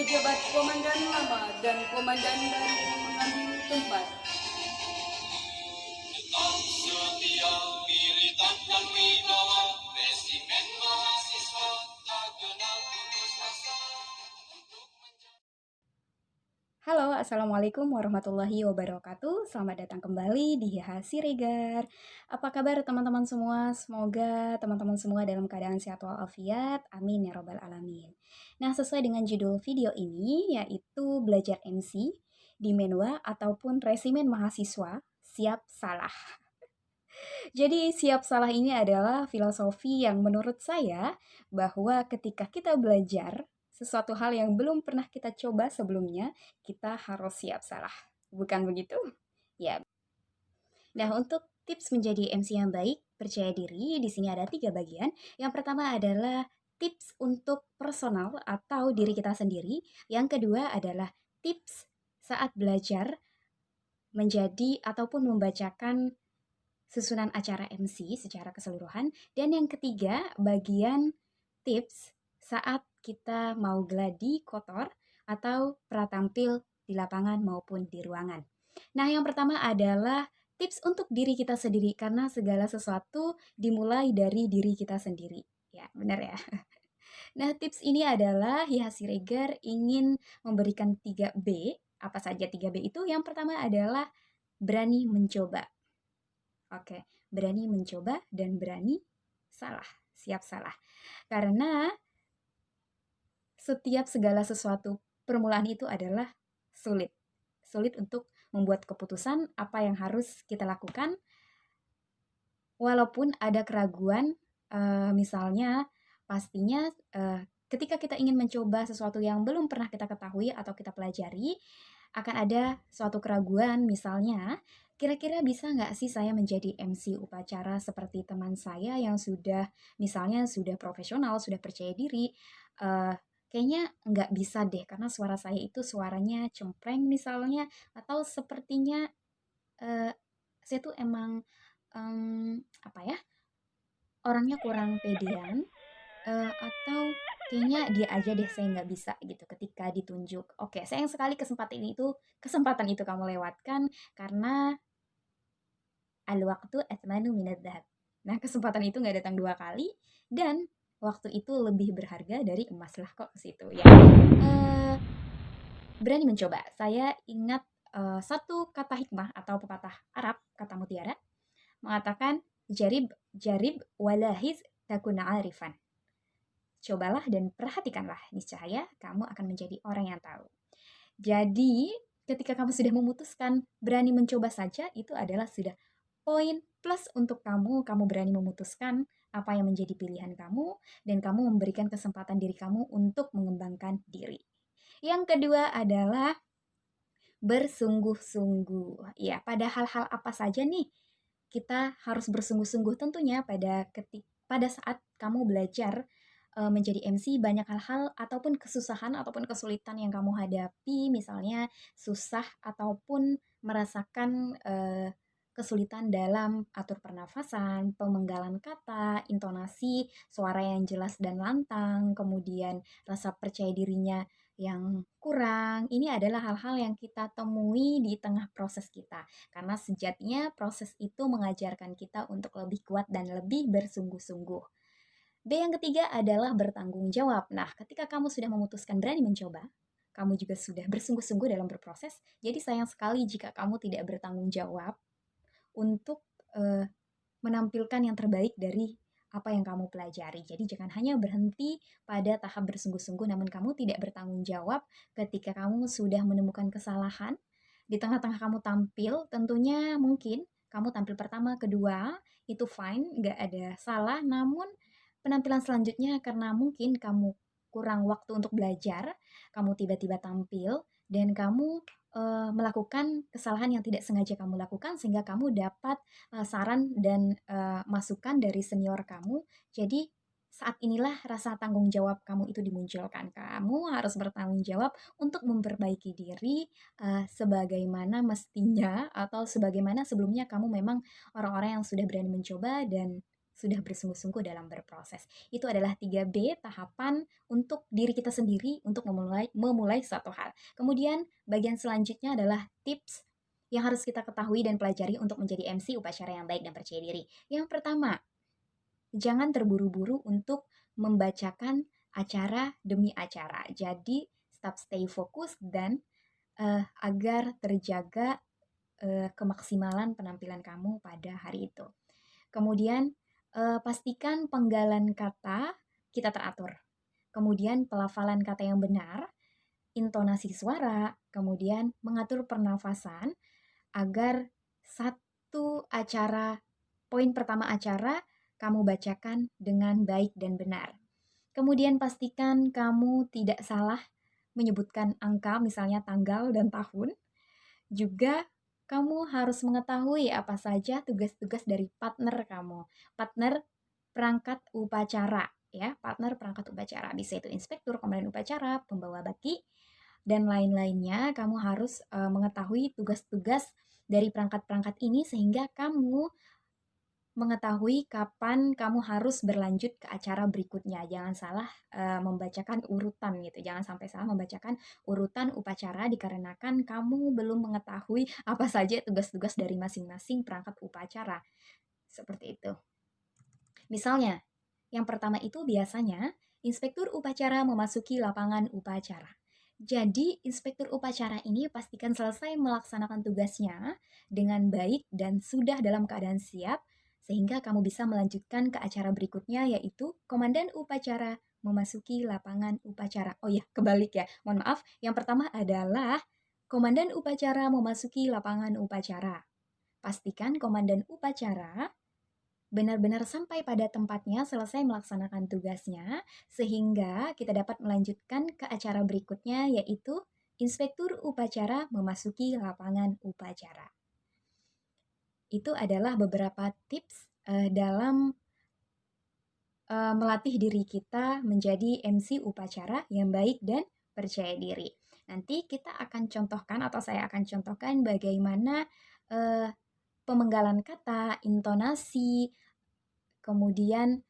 Pejabat komandan lama dan komandan baru mengambil tempat. Tetap setia, militan dan wibawa, resimen mahasiswa tak kenal putus asa. Halo, Assalamualaikum warahmatullahi wabarakatuh. Selamat datang kembali di HH Siregar. Apa kabar teman-teman semua? Semoga teman-teman semua dalam keadaan sehat walafiat. Amin ya robbal alamin. Nah, sesuai dengan judul video ini, yaitu belajar MC di Menwa ataupun resimen mahasiswa, siap salah. Jadi siap salah ini adalah filosofi yang menurut saya bahwa ketika kita belajar sesuatu hal yang belum pernah kita coba sebelumnya, kita harus siap salah. Bukan begitu? Ya. Nah, untuk tips menjadi MC yang baik, percaya diri, di sini ada 3 bagian. Yang pertama adalah tips untuk personal atau diri kita sendiri. Yang kedua adalah tips saat belajar menjadi ataupun membacakan susunan acara MC secara keseluruhan. Dan yang ketiga, bagian tips saat kita mau gladi kotor atau pratampil di lapangan maupun di ruangan. Nah, yang pertama adalah tips untuk diri kita sendiri, karena segala sesuatu dimulai dari diri kita sendiri. Ya, benar ya. Nah, tips ini adalah Hiha Siregar ingin memberikan 3B. Apa saja 3B itu? Yang pertama adalah berani mencoba. Oke, berani mencoba dan berani salah, siap salah. Karena setiap segala sesuatu permulaan itu adalah sulit. Sulit untuk membuat keputusan apa yang harus kita lakukan. Walaupun ada keraguan, misalnya pastinya ketika kita ingin mencoba sesuatu yang belum pernah kita ketahui atau kita pelajari, akan ada suatu keraguan, misalnya kira-kira bisa nggak sih saya menjadi MC upacara seperti teman saya yang sudah misalnya sudah profesional, sudah percaya diri, kayaknya nggak bisa deh karena suara saya itu suaranya cempreng misalnya, atau sepertinya saya tuh emang apa ya, orangnya kurang pedean, atau kayaknya dia aja deh saya nggak bisa gitu ketika ditunjuk. Oke, sayang sekali kesempatan itu kamu lewatkan karena al-waqtu athmanu minad dhahab. Nah, kesempatan itu nggak datang 2 kali dan waktu itu lebih berharga dari emas lah kok ke situ ya. Berani mencoba. Saya ingat satu kata hikmah atau pepatah Arab, kata mutiara, mengatakan jarib jarib walahiz takuna arifan. Cobalah dan perhatikanlah, niscaya kamu akan menjadi orang yang tahu. Jadi, ketika kamu sudah memutuskan berani mencoba saja, itu adalah sudah poin plus untuk kamu. Kamu berani memutuskan apa yang menjadi pilihan kamu, dan kamu memberikan kesempatan diri kamu untuk mengembangkan diri. Yang kedua adalah bersungguh-sungguh. Ya, pada hal-hal apa saja nih kita harus bersungguh-sungguh, tentunya pada saat kamu belajar menjadi MC, banyak hal-hal ataupun kesusahan ataupun kesulitan yang kamu hadapi, misalnya susah ataupun merasakan kesulitan dalam atur pernafasan, pemenggalan kata, intonasi, suara yang jelas dan lantang, kemudian rasa percaya dirinya yang kurang. Ini adalah hal-hal yang kita temui di tengah proses kita. Karena sejatinya proses itu mengajarkan kita untuk lebih kuat dan lebih bersungguh-sungguh. B yang ketiga adalah bertanggung jawab. Nah, ketika kamu sudah memutuskan berani mencoba, kamu juga sudah bersungguh-sungguh dalam berproses. Jadi sayang sekali jika kamu tidak bertanggung jawab untuk menampilkan yang terbaik dari apa yang kamu pelajari. Jadi jangan hanya berhenti pada tahap bersungguh-sungguh, namun kamu tidak bertanggung jawab ketika kamu sudah menemukan kesalahan. Di tengah-tengah kamu tampil, tentunya mungkin kamu tampil pertama, kedua, itu fine, nggak ada salah. Namun penampilan selanjutnya karena mungkin kamu kurang waktu untuk belajar, kamu tiba-tiba tampil, dan kamu melakukan kesalahan yang tidak sengaja kamu lakukan sehingga kamu dapat saran dan masukan dari senior kamu. Jadi saat inilah rasa tanggung jawab kamu itu dimunculkan. Kamu harus bertanggung jawab untuk memperbaiki diri sebagaimana mestinya atau sebagaimana sebelumnya kamu memang orang-orang yang sudah berani mencoba dan sudah bersungguh-sungguh dalam berproses. Itu adalah 3B tahapan untuk diri kita sendiri untuk memulai suatu hal. Kemudian bagian selanjutnya adalah tips yang harus kita ketahui dan pelajari untuk menjadi MC upacara yang baik dan percaya diri. Yang pertama, jangan terburu-buru untuk membacakan acara demi acara. Jadi tetap stay fokus dan agar terjaga kemaksimalan penampilan kamu pada hari itu. Kemudian pastikan penggalan kata kita teratur. Kemudian pelafalan kata yang benar, intonasi suara, kemudian mengatur pernafasan agar satu acara, poin pertama acara kamu bacakan dengan baik dan benar. Kemudian pastikan kamu tidak salah menyebutkan angka, misalnya tanggal dan tahun. Juga kamu harus mengetahui apa saja tugas-tugas dari partner kamu. Partner perangkat upacara, ya, partner perangkat upacara. Bisa itu inspektur, komandan upacara, pembawa baki, dan lain-lainnya. Kamu harus mengetahui tugas-tugas dari perangkat-perangkat ini sehingga kamu mengetahui kapan kamu harus berlanjut ke acara berikutnya. Jangan salah membacakan urutan gitu. Jangan sampai salah membacakan urutan upacara dikarenakan kamu belum mengetahui apa saja tugas-tugas dari masing-masing perangkat upacara. Seperti itu. Misalnya, yang pertama itu biasanya inspektur upacara memasuki lapangan upacara. Jadi, inspektur upacara ini pastikan selesai melaksanakan tugasnya dengan baik dan sudah dalam keadaan siap sehingga kamu bisa melanjutkan ke acara berikutnya yaitu komandan upacara memasuki lapangan upacara. Oh ya, kebalik ya. Mohon maaf, yang pertama adalah komandan upacara memasuki lapangan upacara. Pastikan komandan upacara benar-benar sampai pada tempatnya selesai melaksanakan tugasnya sehingga kita dapat melanjutkan ke acara berikutnya yaitu inspektur upacara memasuki lapangan upacara. Itu adalah beberapa tips dalam melatih diri kita menjadi MC upacara yang baik dan percaya diri. Nanti kita akan contohkan atau saya akan contohkan bagaimana pemenggalan kata, intonasi, kemudian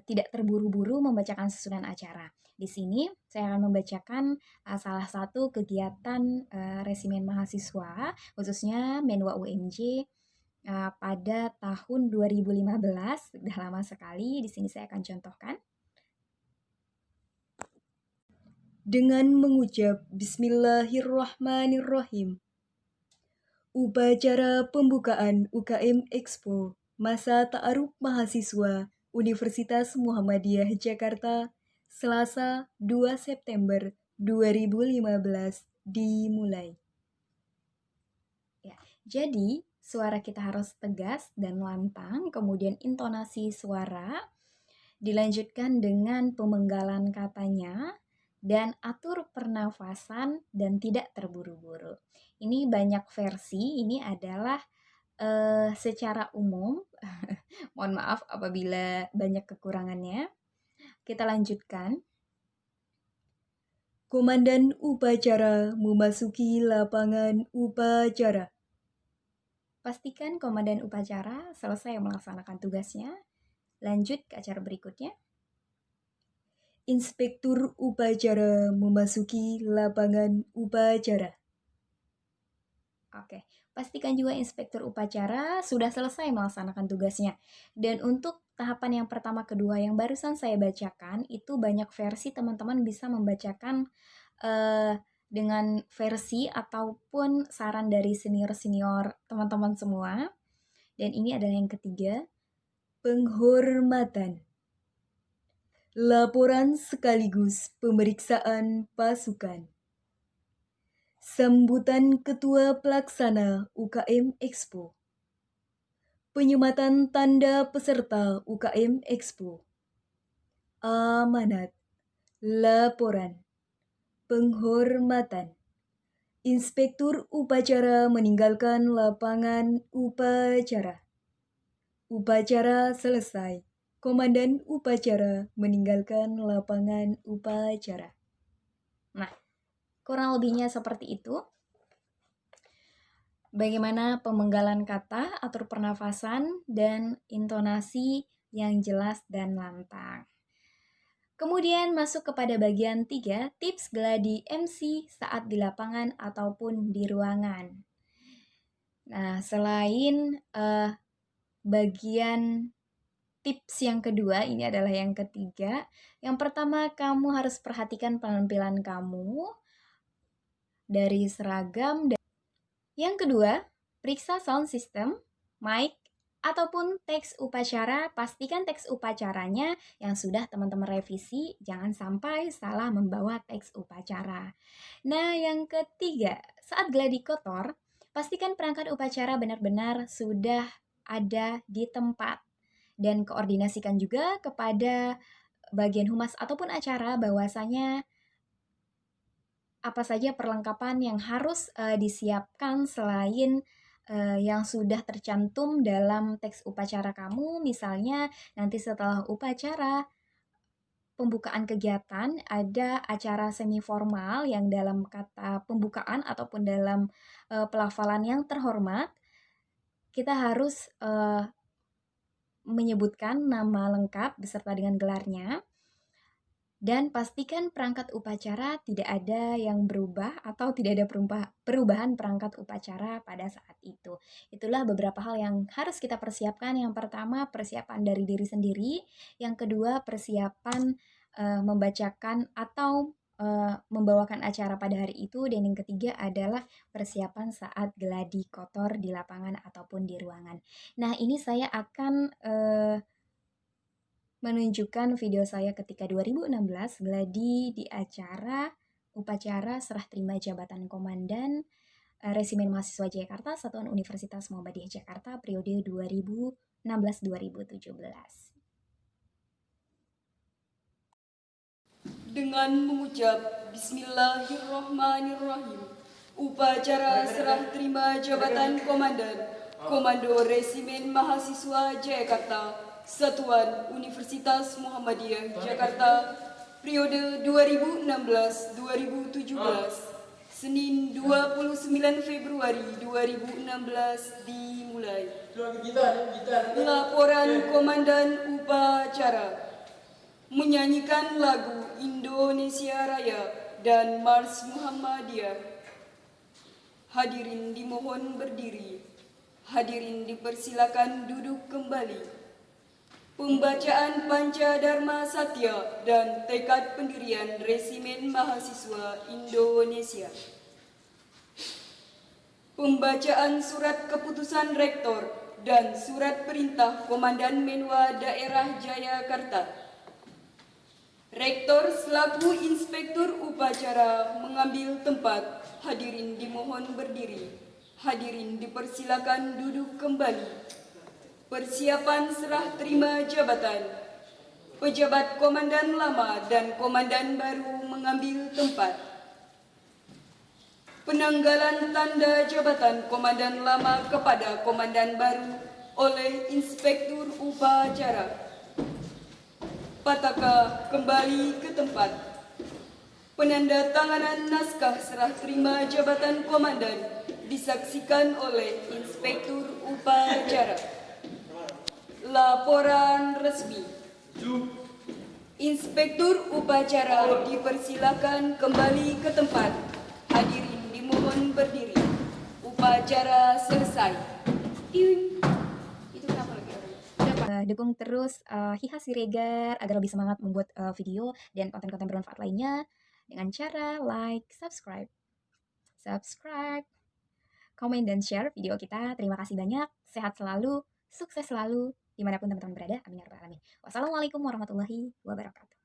tidak terburu-buru membacakan susunan acara. Di sini saya akan membacakan salah satu kegiatan resimen mahasiswa, khususnya Menwa UMJ pada tahun 2015, sudah lama sekali. Di sini saya akan contohkan. Dengan mengucap Bismillahirrahmanirrahim. Upacara pembukaan UKM Expo Masa Ta'aruf Mahasiswa Universitas Muhammadiyah Jakarta, Selasa 2 September 2015 dimulai. Ya, jadi suara kita harus tegas dan lantang, kemudian intonasi suara, dilanjutkan dengan pemenggalan katanya, dan atur pernafasan dan tidak terburu-buru. Ini banyak versi, ini adalah secara umum. Mohon maaf apabila banyak kekurangannya. Kita lanjutkan. Komandan upacara memasuki lapangan upacara. Pastikan komandan upacara selesai melaksanakan tugasnya. Lanjut ke acara berikutnya. Inspektur upacara memasuki lapangan upacara. Oke, pastikan juga inspektur upacara sudah selesai melaksanakan tugasnya. Dan untuk tahapan yang pertama, kedua yang barusan saya bacakan, itu banyak versi, teman-teman bisa membacakan dengan versi ataupun saran dari senior-senior teman-teman semua. Dan ini adalah yang ketiga, penghormatan. Laporan sekaligus pemeriksaan pasukan. Sambutan Ketua Pelaksana UKM Expo. Penyematan tanda peserta UKM Expo. Amanat. Laporan. Penghormatan. Inspektur upacara meninggalkan lapangan upacara. Upacara selesai. Komandan upacara meninggalkan lapangan upacara. Nah, kurang lebihnya seperti itu. Bagaimana pemenggalan kata, atur pernafasan, dan intonasi yang jelas dan lantang. Kemudian masuk kepada bagian 3, tips gladi MC saat di lapangan ataupun di ruangan. Nah, selain bagian tips yang kedua, ini adalah yang ketiga. Yang pertama, kamu harus perhatikan penampilan kamu dari seragam. Yang kedua, periksa sound system, mic, ataupun teks upacara. Pastikan teks upacaranya yang sudah teman-teman revisi, jangan sampai salah membawa teks upacara. Nah, yang ketiga, saat gladi kotor, pastikan perangkat upacara benar-benar sudah ada di tempat. Dan koordinasikan juga kepada bagian humas ataupun acara bahwasanya apa saja perlengkapan yang harus disiapkan selain yang sudah tercantum dalam teks upacara kamu. Misalnya nanti setelah upacara pembukaan kegiatan ada acara semi formal yang dalam kata pembukaan ataupun dalam pelafalan yang terhormat kita harus menyebutkan nama lengkap beserta dengan gelarnya. Dan pastikan perangkat upacara tidak ada yang berubah atau tidak ada perubahan perangkat upacara pada saat itu. Itulah beberapa hal yang harus kita persiapkan. Yang pertama, persiapan dari diri sendiri. Yang kedua, persiapan membacakan atau membawakan acara pada hari itu. Dan yang ketiga adalah persiapan saat gladi kotor di lapangan ataupun di ruangan. Nah, ini saya akan menunjukkan video saya ketika 2016 gladi di acara upacara serah terima jabatan komandan Resimen Mahasiswa Jakarta Satuan Universitas Muhammadiyah Jakarta periode 2016-2017. Dengan mengucap Bismillahirrahmanirrahim, upacara serah terima jabatan komandan Komando Resimen Mahasiswa Jakarta Satuan Universitas Muhammadiyah Jakarta periode 2016-2017, Senin 29 Februari 2016 dimulai. Laporan Komandan Upacara menyanyikan lagu Indonesia Raya dan Mars Muhammadiyah. Hadirin dimohon berdiri. Hadirin dipersilakan duduk kembali. Pembacaan Pancadharma Satya dan tekad pendirian Resimen Mahasiswa Indonesia. Pembacaan surat keputusan rektor dan surat perintah Komandan Menwa Daerah Jayakarta. Rektor selaku inspektur upacara mengambil tempat. Hadirin dimohon berdiri. Hadirin dipersilakan duduk kembali. Persiapan serah terima jabatan. Pejabat komandan lama dan komandan baru mengambil tempat. Penanggalan tanda jabatan komandan lama kepada komandan baru oleh inspektur upacara. Pataka kembali ke tempat. Penandatanganan naskah serah terima jabatan komandan disaksikan oleh inspektur upacara. Laporan resmi. Inspektur upacara dipersilakan kembali ke tempat. Hadirin dimohon berdiri. Upacara selesai. Itu kenapa lagi orang? Dukung terus Hiha Siregar agar lebih semangat membuat video dan konten-konten bermanfaat lainnya dengan cara like, subscribe, komen dan share video kita. Terima kasih banyak. Sehat selalu, sukses selalu dimanapun teman-teman berada. Amin ya rabbal alamin. Wassalamualaikum warahmatullahi wabarakatuh.